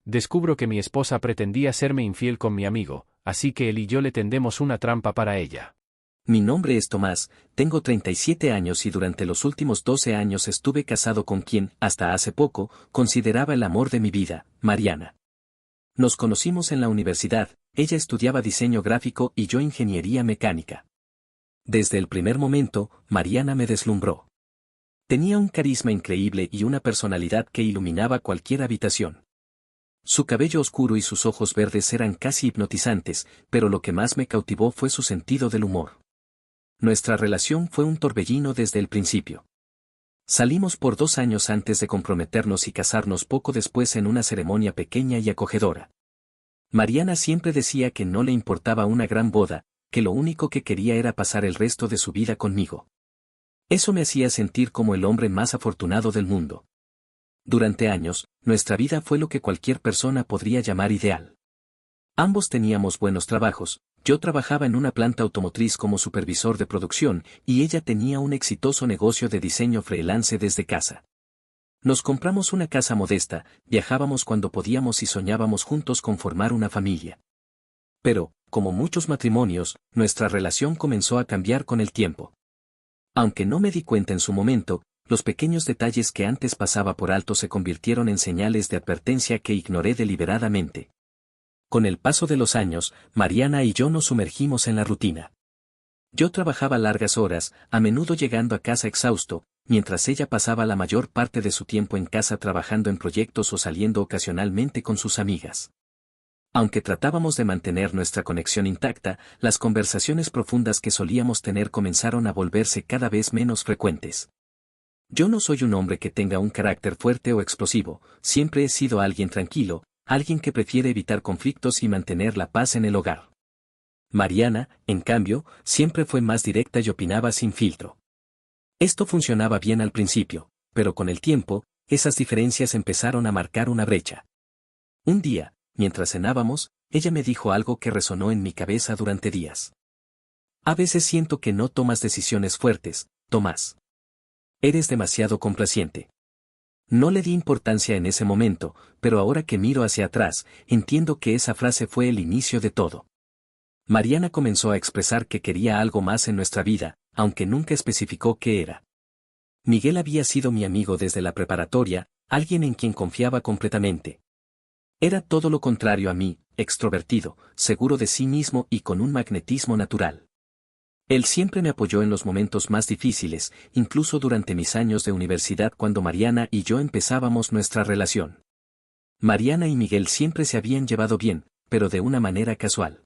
Descubro que mi esposa pretendía serme infiel con mi amigo, así que él y yo le tendemos una trampa para ella. Mi nombre es Tomás, tengo 37 años y durante los últimos 12 años estuve casado con quien, hasta hace poco, consideraba el amor de mi vida, Mariana. Nos conocimos en la universidad, ella estudiaba diseño gráfico y yo ingeniería mecánica. Desde el primer momento, Mariana me deslumbró. Tenía un carisma increíble y una personalidad que iluminaba cualquier habitación. Su cabello oscuro y sus ojos verdes eran casi hipnotizantes, pero lo que más me cautivó fue su sentido del humor. Nuestra relación fue un torbellino desde el principio. Salimos por 2 años antes de comprometernos y casarnos poco después en una ceremonia pequeña y acogedora. Mariana siempre decía que no le importaba una gran boda, que lo único que quería era pasar el resto de su vida conmigo. Eso me hacía sentir como el hombre más afortunado del mundo. Durante años, nuestra vida fue lo que cualquier persona podría llamar ideal. Ambos teníamos buenos trabajos, yo trabajaba en una planta automotriz como supervisor de producción y ella tenía un exitoso negocio de diseño freelance desde casa. Nos compramos una casa modesta, viajábamos cuando podíamos y soñábamos juntos con formar una familia. Pero, como muchos matrimonios, nuestra relación comenzó a cambiar con el tiempo. Aunque no me di cuenta en su momento, los pequeños detalles que antes pasaba por alto se convirtieron en señales de advertencia que ignoré deliberadamente. Con el paso de los años, Mariana y yo nos sumergimos en la rutina. Yo trabajaba largas horas, a menudo llegando a casa exhausto, mientras ella pasaba la mayor parte de su tiempo en casa trabajando en proyectos o saliendo ocasionalmente con sus amigas. Aunque tratábamos de mantener nuestra conexión intacta, las conversaciones profundas que solíamos tener comenzaron a volverse cada vez menos frecuentes. Yo no soy un hombre que tenga un carácter fuerte o explosivo, siempre he sido alguien tranquilo, alguien que prefiere evitar conflictos y mantener la paz en el hogar. Mariana, en cambio, siempre fue más directa y opinaba sin filtro. Esto funcionaba bien al principio, pero con el tiempo, esas diferencias empezaron a marcar una brecha. Un día, mientras cenábamos, ella me dijo algo que resonó en mi cabeza durante días. A veces siento que no tomas decisiones fuertes, Tomás. Eres demasiado complaciente. No le di importancia en ese momento, pero ahora que miro hacia atrás, entiendo que esa frase fue el inicio de todo. Mariana comenzó a expresar que quería algo más en nuestra vida, aunque nunca especificó qué era. Miguel había sido mi amigo desde la preparatoria, alguien en quien confiaba completamente. Era todo lo contrario a mí, extrovertido, seguro de sí mismo y con un magnetismo natural. Él siempre me apoyó en los momentos más difíciles, incluso durante mis años de universidad cuando Mariana y yo empezábamos nuestra relación. Mariana y Miguel siempre se habían llevado bien, pero de una manera casual.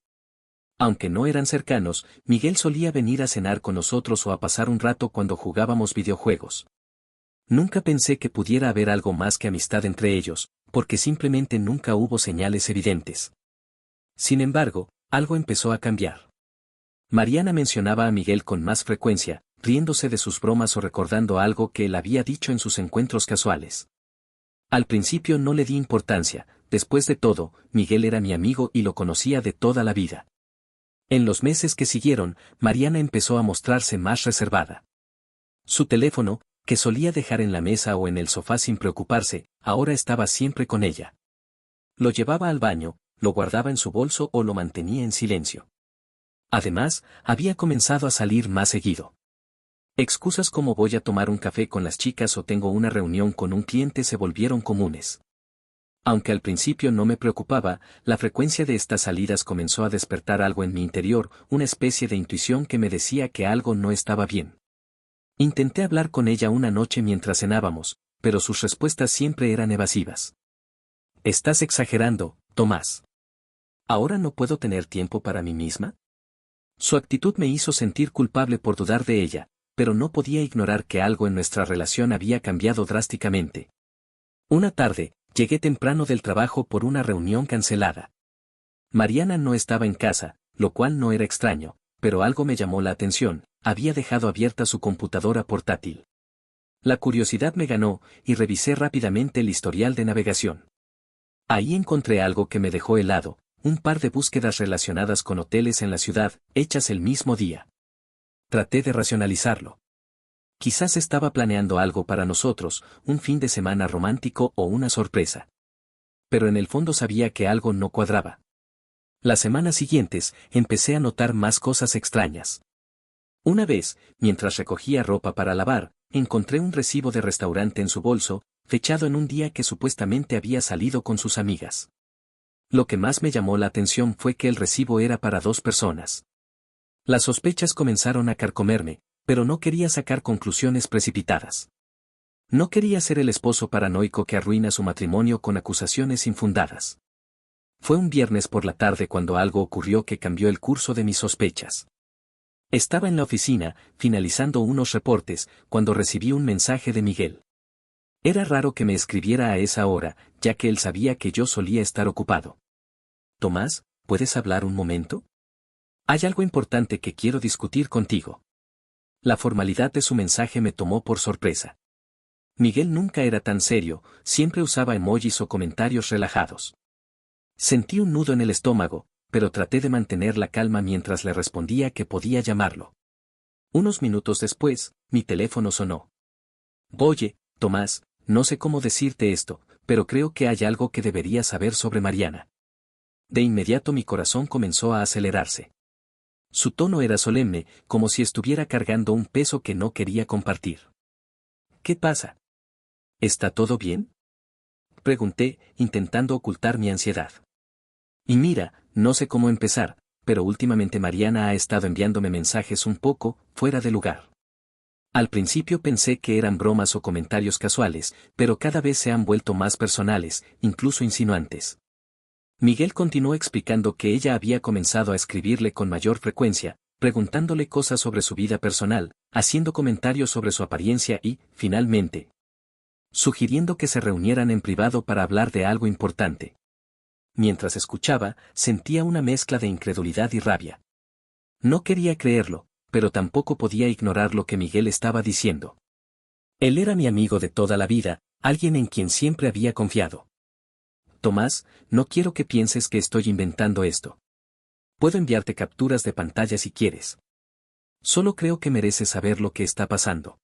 Aunque no eran cercanos, Miguel solía venir a cenar con nosotros o a pasar un rato cuando jugábamos videojuegos. Nunca pensé que pudiera haber algo más que amistad entre ellos, porque simplemente nunca hubo señales evidentes. Sin embargo, algo empezó a cambiar. Mariana mencionaba a Miguel con más frecuencia, riéndose de sus bromas o recordando algo que él había dicho en sus encuentros casuales. Al principio no le di importancia, después de todo, Miguel era mi amigo y lo conocía de toda la vida. En los meses que siguieron, Mariana empezó a mostrarse más reservada. Su teléfono, que solía dejar en la mesa o en el sofá sin preocuparse, ahora estaba siempre con ella. Lo llevaba al baño, lo guardaba en su bolso o lo mantenía en silencio. Además, había comenzado a salir más seguido. Excusas como voy a tomar un café con las chicas o tengo una reunión con un cliente se volvieron comunes. Aunque al principio no me preocupaba, la frecuencia de estas salidas comenzó a despertar algo en mi interior, una especie de intuición que me decía que algo no estaba bien. Intenté hablar con ella una noche mientras cenábamos, pero sus respuestas siempre eran evasivas. «Estás exagerando, Tomás. ¿Ahora no puedo tener tiempo para mí misma?» Su actitud me hizo sentir culpable por dudar de ella, pero no podía ignorar que algo en nuestra relación había cambiado drásticamente. Una tarde, llegué temprano del trabajo por una reunión cancelada. Mariana no estaba en casa, lo cual no era extraño, pero algo me llamó la atención, había dejado abierta su computadora portátil. La curiosidad me ganó, y revisé rápidamente el historial de navegación. Ahí encontré algo que me dejó helado, un par de búsquedas relacionadas con hoteles en la ciudad, hechas el mismo día. Traté de racionalizarlo. Quizás estaba planeando algo para nosotros, un fin de semana romántico o una sorpresa. Pero en el fondo sabía que algo no cuadraba. Las semanas siguientes, empecé a notar más cosas extrañas. Una vez, mientras recogía ropa para lavar, encontré un recibo de restaurante en su bolso, fechado en un día que supuestamente había salido con sus amigas. Lo que más me llamó la atención fue que el recibo era para 2 personas. Las sospechas comenzaron a carcomerme, pero no quería sacar conclusiones precipitadas. No quería ser el esposo paranoico que arruina su matrimonio con acusaciones infundadas. Fue un viernes por la tarde cuando algo ocurrió que cambió el curso de mis sospechas. Estaba en la oficina, finalizando unos reportes, cuando recibí un mensaje de Miguel. Era raro que me escribiera a esa hora, ya que él sabía que yo solía estar ocupado. Tomás, ¿puedes hablar un momento? Hay algo importante que quiero discutir contigo. La formalidad de su mensaje me tomó por sorpresa. Miguel nunca era tan serio, siempre usaba emojis o comentarios relajados. Sentí un nudo en el estómago, pero traté de mantener la calma mientras le respondía que podía llamarlo. Unos minutos después, mi teléfono sonó. Oye, Tomás, no sé cómo decirte esto, pero creo que hay algo que deberías saber sobre Mariana. De inmediato mi corazón comenzó a acelerarse. Su tono era solemne, como si estuviera cargando un peso que no quería compartir. ¿Qué pasa? ¿Está todo bien? Pregunté, intentando ocultar mi ansiedad. Y mira, no sé cómo empezar, pero últimamente Mariana ha estado enviándome mensajes un poco fuera de lugar. Al principio pensé que eran bromas o comentarios casuales, pero cada vez se han vuelto más personales, incluso insinuantes. Miguel continuó explicando que ella había comenzado a escribirle con mayor frecuencia, preguntándole cosas sobre su vida personal, haciendo comentarios sobre su apariencia y, finalmente, sugiriendo que se reunieran en privado para hablar de algo importante. Mientras escuchaba, sentía una mezcla de incredulidad y rabia. No quería creerlo, pero tampoco podía ignorar lo que Miguel estaba diciendo. Él era mi amigo de toda la vida, alguien en quien siempre había confiado. Tomás, no quiero que pienses que estoy inventando esto. Puedo enviarte capturas de pantalla si quieres. Solo creo que mereces saber lo que está pasando.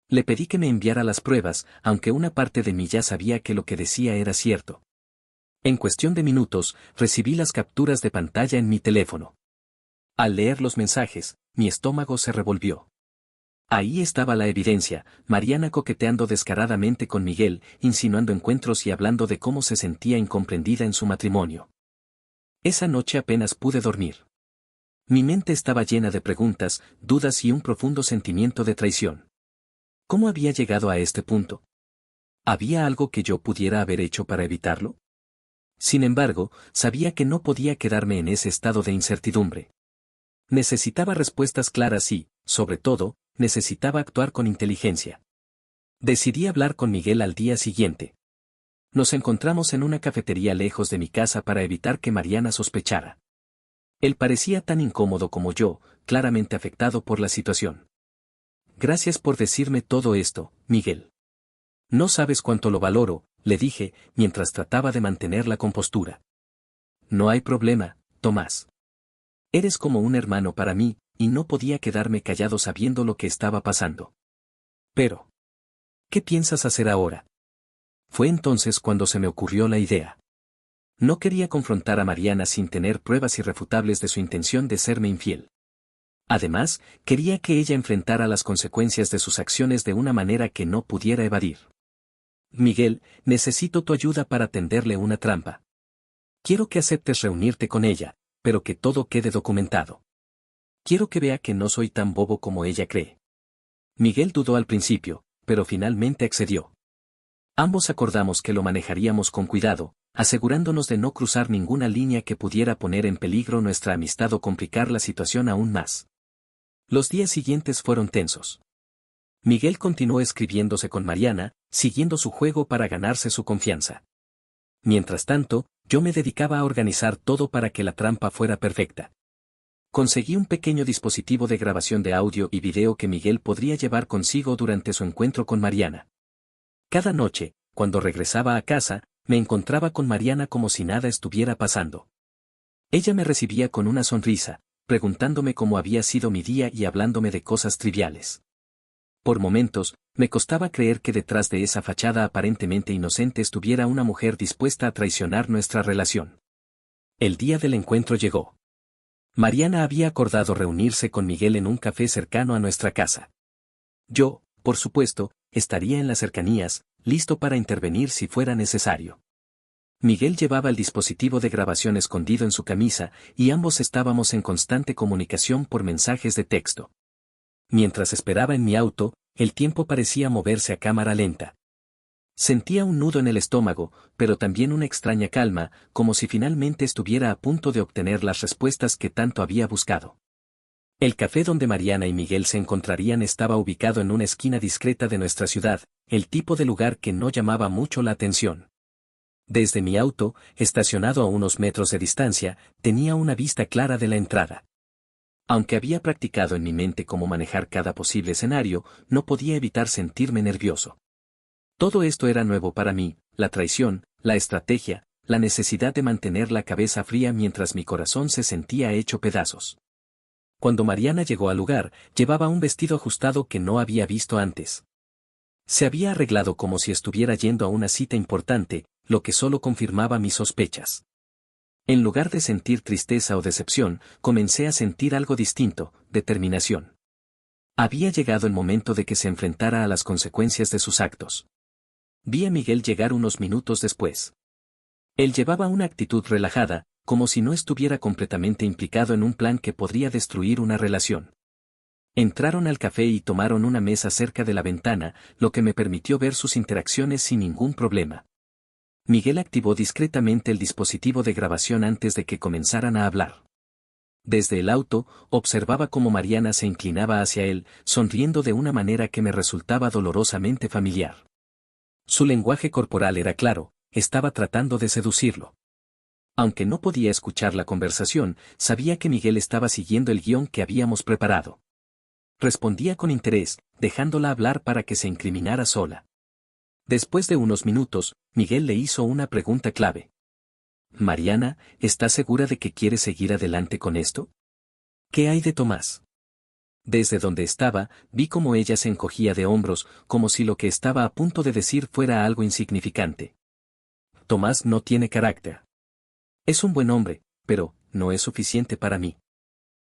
Le pedí que me enviara las pruebas, aunque una parte de mí ya sabía que lo que decía era cierto. En cuestión de minutos, recibí las capturas de pantalla en mi teléfono. Al leer los mensajes, mi estómago se revolvió. Ahí estaba la evidencia, Mariana coqueteando descaradamente con Miguel, insinuando encuentros y hablando de cómo se sentía incomprendida en su matrimonio. Esa noche apenas pude dormir. Mi mente estaba llena de preguntas, dudas y un profundo sentimiento de traición. ¿Cómo había llegado a este punto? ¿Había algo que yo pudiera haber hecho para evitarlo? Sin embargo, sabía que no podía quedarme en ese estado de incertidumbre. Necesitaba respuestas claras y, sobre todo, necesitaba actuar con inteligencia. Decidí hablar con Miguel al día siguiente. Nos encontramos en una cafetería lejos de mi casa para evitar que Mariana sospechara. Él parecía tan incómodo como yo, claramente afectado por la situación. Gracias por decirme todo esto, Miguel. No sabes cuánto lo valoro, le dije, mientras trataba de mantener la compostura. No hay problema, Tomás. Eres como un hermano para mí, y no podía quedarme callado sabiendo lo que estaba pasando. Pero, ¿qué piensas hacer ahora? Fue entonces cuando se me ocurrió la idea. No quería confrontar a Mariana sin tener pruebas irrefutables de su intención de serme infiel. Además, quería que ella enfrentara las consecuencias de sus acciones de una manera que no pudiera evadir. Miguel, necesito tu ayuda para tenderle una trampa. Quiero que aceptes reunirte con ella, pero que todo quede documentado. Quiero que vea que no soy tan bobo como ella cree. Miguel dudó al principio, pero finalmente accedió. Ambos acordamos que lo manejaríamos con cuidado, asegurándonos de no cruzar ninguna línea que pudiera poner en peligro nuestra amistad o complicar la situación aún más. Los días siguientes fueron tensos. Miguel continuó escribiéndose con Mariana, siguiendo su juego para ganarse su confianza. Mientras tanto, yo me dedicaba a organizar todo para que la trampa fuera perfecta. Conseguí un pequeño dispositivo de grabación de audio y video que Miguel podría llevar consigo durante su encuentro con Mariana. Cada noche, cuando regresaba a casa, me encontraba con Mariana como si nada estuviera pasando. Ella me recibía con una sonrisa, preguntándome cómo había sido mi día y hablándome de cosas triviales. Por momentos, me costaba creer que detrás de esa fachada aparentemente inocente estuviera una mujer dispuesta a traicionar nuestra relación. El día del encuentro llegó. Mariana había acordado reunirse con Miguel en un café cercano a nuestra casa. Yo, por supuesto, estaría en las cercanías, listo para intervenir si fuera necesario. Miguel llevaba el dispositivo de grabación escondido en su camisa, y ambos estábamos en constante comunicación por mensajes de texto. Mientras esperaba en mi auto, el tiempo parecía moverse a cámara lenta. Sentía un nudo en el estómago, pero también una extraña calma, como si finalmente estuviera a punto de obtener las respuestas que tanto había buscado. El café donde Mariana y Miguel se encontrarían estaba ubicado en una esquina discreta de nuestra ciudad, el tipo de lugar que no llamaba mucho la atención. Desde mi auto, estacionado a unos metros de distancia, tenía una vista clara de la entrada. Aunque había practicado en mi mente cómo manejar cada posible escenario, no podía evitar sentirme nervioso. Todo esto era nuevo para mí, la traición, la estrategia, la necesidad de mantener la cabeza fría mientras mi corazón se sentía hecho pedazos. Cuando Mariana llegó al lugar, llevaba un vestido ajustado que no había visto antes. Se había arreglado como si estuviera yendo a una cita importante, lo que solo confirmaba mis sospechas. En lugar de sentir tristeza o decepción, comencé a sentir algo distinto, determinación. Había llegado el momento de que se enfrentara a las consecuencias de sus actos. Vi a Miguel llegar unos minutos después. Él llevaba una actitud relajada, como si no estuviera completamente implicado en un plan que podría destruir una relación. Entraron al café y tomaron una mesa cerca de la ventana, lo que me permitió ver sus interacciones sin ningún problema. Miguel activó discretamente el dispositivo de grabación antes de que comenzaran a hablar. Desde el auto, observaba cómo Mariana se inclinaba hacia él, sonriendo de una manera que me resultaba dolorosamente familiar. Su lenguaje corporal era claro, estaba tratando de seducirlo. Aunque no podía escuchar la conversación, sabía que Miguel estaba siguiendo el guión que habíamos preparado. Respondía con interés, dejándola hablar para que se incriminara sola. Después de unos minutos, Miguel le hizo una pregunta clave. «Mariana, ¿estás segura de que quieres seguir adelante con esto? ¿Qué hay de Tomás?» Desde donde estaba, vi cómo ella se encogía de hombros, como si lo que estaba a punto de decir fuera algo insignificante. «Tomás no tiene carácter. Es un buen hombre, pero no es suficiente para mí.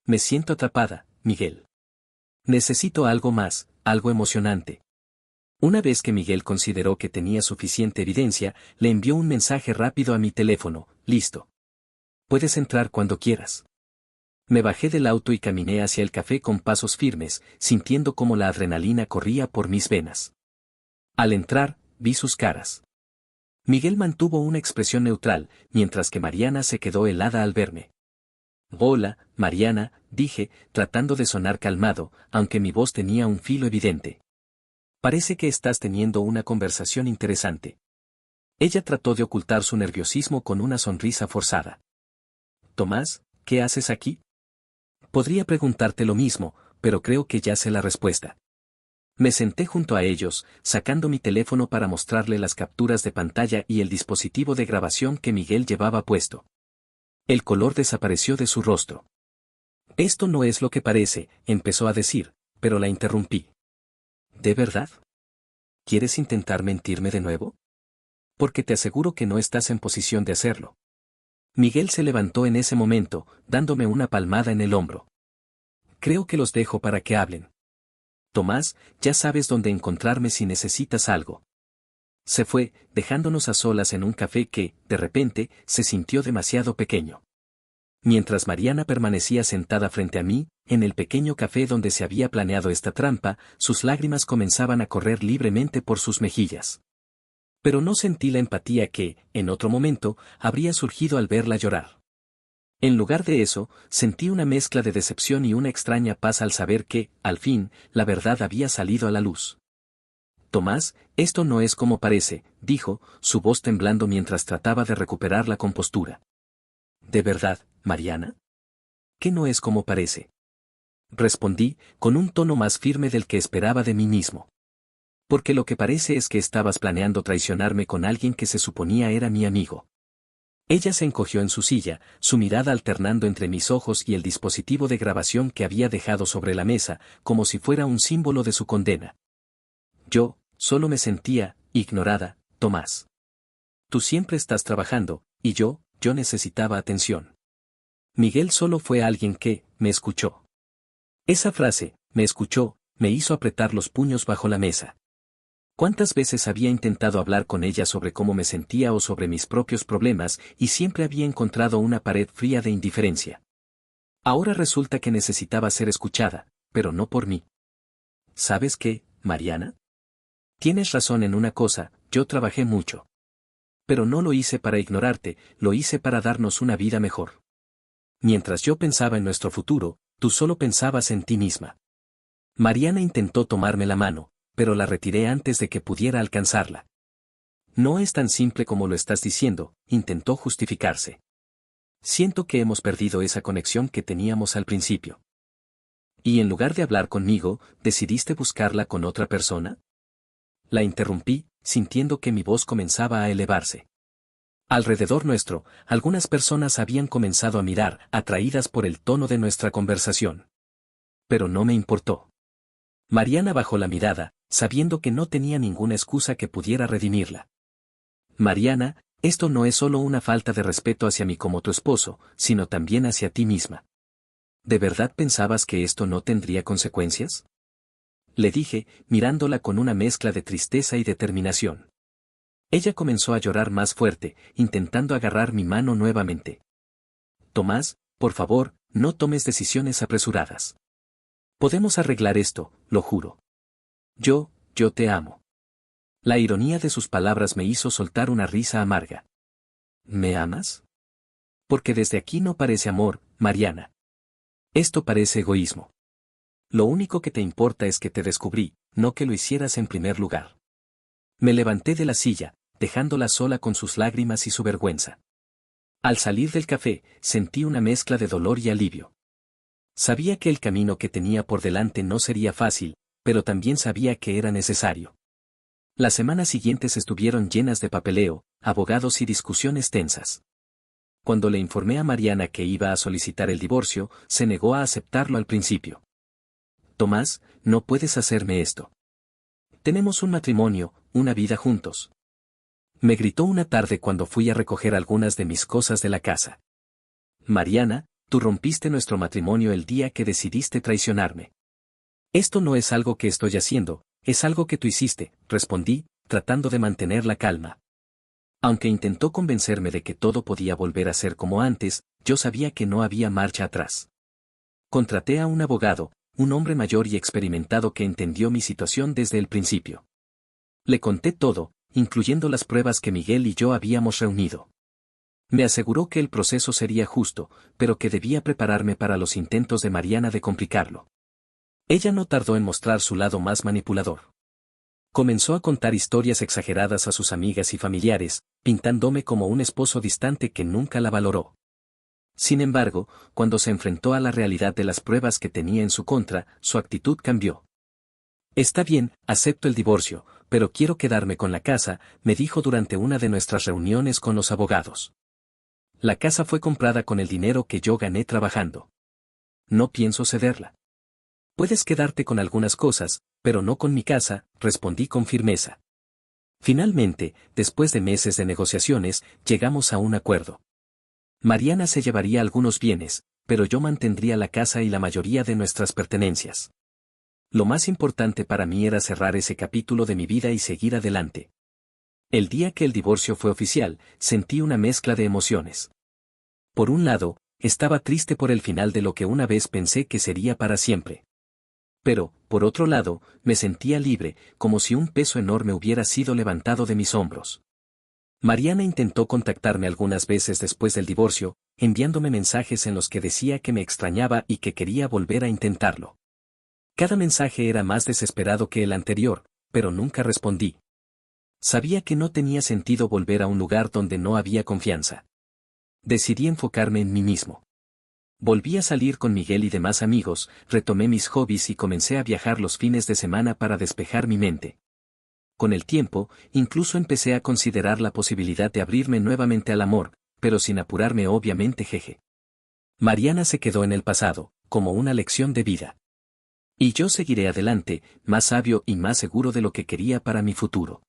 Me siento atrapada, Miguel. Necesito algo más, algo emocionante». Una vez que Miguel consideró que tenía suficiente evidencia, le envió un mensaje rápido a mi teléfono: «Listo. Puedes entrar cuando quieras». Me bajé del auto y caminé hacia el café con pasos firmes, sintiendo cómo la adrenalina corría por mis venas. Al entrar, vi sus caras. Miguel mantuvo una expresión neutral, mientras que Mariana se quedó helada al verme. «Hola, Mariana», dije, tratando de sonar calmado, aunque mi voz tenía un filo evidente. «Parece que estás teniendo una conversación interesante». Ella trató de ocultar su nerviosismo con una sonrisa forzada. «Tomás, ¿qué haces aquí?» «Podría preguntarte lo mismo, pero creo que ya sé la respuesta». Me senté junto a ellos, sacando mi teléfono para mostrarle las capturas de pantalla y el dispositivo de grabación que Miguel llevaba puesto. El color desapareció de su rostro. «Esto no es lo que parece», empezó a decir, pero la interrumpí. «¿De verdad? ¿Quieres intentar mentirme de nuevo? Porque te aseguro que no estás en posición de hacerlo». Miguel se levantó en ese momento, dándome una palmada en el hombro. «Creo que los dejo para que hablen. Tomás, ya sabes dónde encontrarme si necesitas algo». Se fue, dejándonos a solas en un café que, de repente, se sintió demasiado pequeño. Mientras Mariana permanecía sentada frente a mí, en el pequeño café donde se había planeado esta trampa, sus lágrimas comenzaban a correr libremente por sus mejillas. Pero no sentí la empatía que, en otro momento, habría surgido al verla llorar. En lugar de eso, sentí una mezcla de decepción y una extraña paz al saber que, al fin, la verdad había salido a la luz. «Tomás, esto no es como parece», dijo, su voz temblando mientras trataba de recuperar la compostura. «¿De verdad, Mariana? ¿Qué no es como parece?», respondí, con un tono más firme del que esperaba de mí mismo. «Porque lo que parece es que estabas planeando traicionarme con alguien que se suponía era mi amigo». Ella se encogió en su silla, su mirada alternando entre mis ojos y el dispositivo de grabación que había dejado sobre la mesa, como si fuera un símbolo de su condena. Yo, solo me sentía, ignorada, Tomás. Tú siempre estás trabajando, y yo necesitaba atención. Miguel solo fue alguien que, me escuchó. Esa frase, me escuchó, me hizo apretar los puños bajo la mesa. ¿Cuántas veces había intentado hablar con ella sobre cómo me sentía o sobre mis propios problemas y siempre había encontrado una pared fría de indiferencia? Ahora resulta que necesitaba ser escuchada, pero no por mí. ¿Sabes qué, Mariana? Tienes razón en una cosa, yo trabajé mucho. Pero no lo hice para ignorarte, lo hice para darnos una vida mejor. Mientras yo pensaba en nuestro futuro, tú solo pensabas en ti misma. Mariana intentó tomarme la mano, pero la retiré antes de que pudiera alcanzarla. No es tan simple como lo estás diciendo, intentó justificarse. Siento que hemos perdido esa conexión que teníamos al principio. ¿Y en lugar de hablar conmigo, decidiste buscarla con otra persona? La interrumpí, sintiendo que mi voz comenzaba a elevarse. Alrededor nuestro, algunas personas habían comenzado a mirar, atraídas por el tono de nuestra conversación. Pero no me importó. Mariana bajó la mirada, sabiendo que no tenía ninguna excusa que pudiera redimirla. Mariana, esto no es solo una falta de respeto hacia mí como tu esposo, sino también hacia ti misma. ¿De verdad pensabas que esto no tendría consecuencias? Le dije, mirándola con una mezcla de tristeza y determinación. Ella comenzó a llorar más fuerte, intentando agarrar mi mano nuevamente. Tomás, por favor, no tomes decisiones apresuradas. Podemos arreglar esto, lo juro. Yo te amo. La ironía de sus palabras me hizo soltar una risa amarga. ¿Me amas? Porque desde aquí no parece amor, Mariana. Esto parece egoísmo. Lo único que te importa es que te descubrí, no que lo hicieras en primer lugar. Me levanté de la silla, dejándola sola con sus lágrimas y su vergüenza. Al salir del café, sentí una mezcla de dolor y alivio. Sabía que el camino que tenía por delante no sería fácil, pero también sabía que era necesario. Las semanas siguientes estuvieron llenas de papeleo, abogados y discusiones tensas. Cuando le informé a Mariana que iba a solicitar el divorcio, se negó a aceptarlo al principio. Tomás, no puedes hacerme esto. Tenemos un matrimonio, una vida juntos. Me gritó una tarde cuando fui a recoger algunas de mis cosas de la casa. Mariana, tú rompiste nuestro matrimonio el día que decidiste traicionarme. Esto no es algo que estoy haciendo, es algo que tú hiciste, respondí, tratando de mantener la calma. Aunque intentó convencerme de que todo podía volver a ser como antes, yo sabía que no había marcha atrás. Contraté a un abogado, un hombre mayor y experimentado que entendió mi situación desde el principio. Le conté todo, incluyendo las pruebas que Miguel y yo habíamos reunido. Me aseguró que el proceso sería justo, pero que debía prepararme para los intentos de Mariana de complicarlo. Ella no tardó en mostrar su lado más manipulador. Comenzó a contar historias exageradas a sus amigas y familiares, pintándome como un esposo distante que nunca la valoró. Sin embargo, cuando se enfrentó a la realidad de las pruebas que tenía en su contra, su actitud cambió. Está bien, acepto el divorcio, pero quiero quedarme con la casa, me dijo durante una de nuestras reuniones con los abogados. La casa fue comprada con el dinero que yo gané trabajando. No pienso cederla. Puedes quedarte con algunas cosas, pero no con mi casa, respondí con firmeza. Finalmente, después de meses de negociaciones, llegamos a un acuerdo. Mariana se llevaría algunos bienes, pero yo mantendría la casa y la mayoría de nuestras pertenencias. Lo más importante para mí era cerrar ese capítulo de mi vida y seguir adelante. El día que el divorcio fue oficial, sentí una mezcla de emociones. Por un lado, estaba triste por el final de lo que una vez pensé que sería para siempre. Pero, por otro lado, me sentía libre, como si un peso enorme hubiera sido levantado de mis hombros. Mariana intentó contactarme algunas veces después del divorcio, enviándome mensajes en los que decía que me extrañaba y que quería volver a intentarlo. Cada mensaje era más desesperado que el anterior, pero nunca respondí. Sabía que no tenía sentido volver a un lugar donde no había confianza. Decidí enfocarme en mí mismo. Volví a salir con Miguel y demás amigos, retomé mis hobbies y comencé a viajar los fines de semana para despejar mi mente. Con el tiempo, incluso empecé a considerar la posibilidad de abrirme nuevamente al amor, pero sin apurarme obviamente jeje. Mariana se quedó en el pasado, como una lección de vida. Y yo seguiré adelante, más sabio y más seguro de lo que quería para mi futuro.